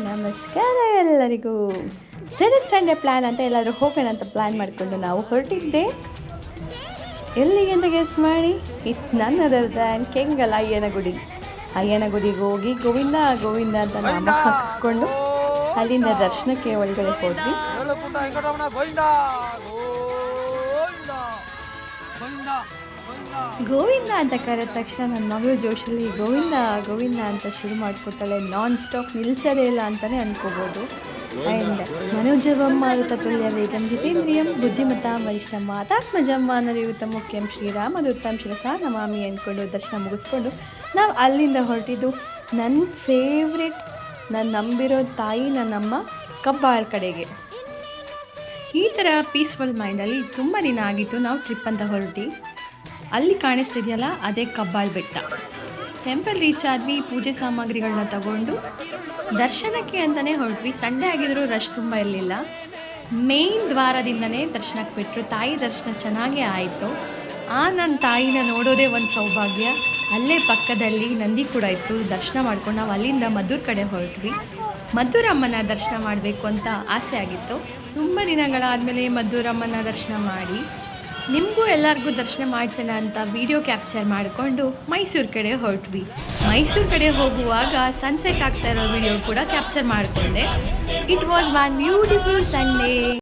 ನಮಸ್ಕಾರ ಎಲ್ಲರಿಗೂ. Sunday plan ಅಂತ ಎಲ್ಲಾದರೂ ಹೋಗೋಣ ಅಂತ ಪ್ಲ್ಯಾನ್ ಮಾಡಿಕೊಂಡು ನಾವು ಹೊರಟಿದ್ದೆ. ಎಲ್ಲಿಗೆ ಅಂತ ಗೆಸ್ ಮಾಡಿ, ಇಟ್ಸ್ ನನ್ ಅದರ್ ದ್ಯಾನ್ ಕೆಂಗಲ್ ಅಯ್ಯನಗುಡಿಗೆ ಹೋಗಿ ಗೋವಿಂದ ಗೋವಿಂದ ಅಂತ ನಾಮ ಹಾಕಿಸ್ಕೊಂಡು ಅಲ್ಲಿಂದ ದರ್ಶನಕ್ಕೆ ಒಳಗಡೆ ಹೋದ್ವಿ. ಗೋವಿಂದ ಅಂತ ಕರೆದ ತಕ್ಷಣ ನನ್ನ ಮಗಳು ಜೋಶಲ್ಲಿ ಗೋವಿಂದ ಗೋವಿಂದ ಅಂತ ಶುರು ಮಾಡ್ಕೊತಾಳೆ. ನಾನ್ ಸ್ಟಾಪ್, ನಿಲ್ಲಿಸೋದೇ ಇಲ್ಲ ಅಂತಲೇ ಅನ್ಕೋಬೋದು. ಆ್ಯಂಡ್ ಮನೋಜವಂ ಮಾರುತತುಲ್ಯ ವೇಗಂ ಜಿತೇಂದ್ರಿಯಂ ಬುದ್ಧಿಮತಾಂ ವರಿಷ್ಠಂ ವಾತಾತ್ಮಜಂ ವಾನರಯುತ ಮುಖ್ಯಂ ಶ್ರೀರಾಮದೂತಂ ಶಿರಸಾ ನಮಾಮಿ ಅಂದ್ಕೊಂಡು ದರ್ಶನ ಮುಗಿಸ್ಕೊಂಡು ನಾವು ಅಲ್ಲಿಂದ ಹೊರಟಿದ್ದು ನನ್ನ ಫೇವ್ರೆಟ್, ನಾನು ನಂಬಿರೋ ತಾಯಿ ನನ್ನಮ್ಮ ಕಬ್ಬಾಳ್ ಕಡೆಗೆ. ಈ ಥರ ಪೀಸ್ಫುಲ್ ಮೈಂಡಲ್ಲಿ ತುಂಬ ದಿನ ಆಗಿತ್ತು ನಾವು ಟ್ರಿಪ್ ಅಂತ ಹೊರಟಿ. ಅಲ್ಲಿ ಕಾಣಿಸ್ತಿದೆಯಲ್ಲ ಅದೇ ಕಬ್ಬಾಳ್ ಬೆಟ್ಟ. ಟೆಂಪಲ್ ರೀಚ್ ಆದ್ವಿ, ಪೂಜೆ ಸಾಮಗ್ರಿಗಳನ್ನ ತಗೊಂಡು ದರ್ಶನಕ್ಕೆ ಅಂತಲೇ ಹೊರಟ್ವಿ. ಸಂಡೇ ಆಗಿದ್ರೂ ರಶ್ ತುಂಬ ಇರಲಿಲ್ಲ. ಮೇನ್ ದ್ವಾರದಿಂದನೇ ದರ್ಶನಕ್ಕೆ ಬಿಟ್ಟರು. ತಾಯಿ ದರ್ಶನ ಚೆನ್ನಾಗೇ ಆಯಿತು. ನನ್ನ ತಾಯಿನ ನೋಡೋದೇ ಒಂದು ಸೌಭಾಗ್ಯ. ಅಲ್ಲೇ ಪಕ್ಕದಲ್ಲಿ ನಂದಿ ಕೂಡ ಇತ್ತು. ದರ್ಶನ ಮಾಡ್ಕೊಂಡು ನಾವು ಅಲ್ಲಿಂದ ಮದ್ದೂರು ಕಡೆ ಹೊರಟ್ವಿ. ಮದ್ದೂರಮ್ಮನ ದರ್ಶನ ಮಾಡಬೇಕು ಅಂತ ಆಸೆ ಆಗಿತ್ತು. ತುಂಬ ದಿನಗಳಾದಮೇಲೆ ಮದ್ದೂರಮ್ಮನ ದರ್ಶನ ಮಾಡಿ ನಿಮಗೂ ಎಲ್ಲರಿಗೂ ದರ್ಶನ ಮಾಡಿಸೋಣ ಅಂತ ವಿಡಿಯೋ ಕ್ಯಾಪ್ಚರ್ ಮಾಡಿಕೊಂಡು ಮೈಸೂರು ಕಡೆ ಹೊರಟ್ವಿ. ಮೈಸೂರು ಕಡೆ ಹೋಗುವಾಗ ಸನ್ಸೆಟ್ ಆಗ್ತಾ ಇರೋ ವಿಡಿಯೋ ಕೂಡ ಕ್ಯಾಪ್ಚರ್ ಮಾಡಿಕೊಂಡೆ. It was one beautiful Sunday.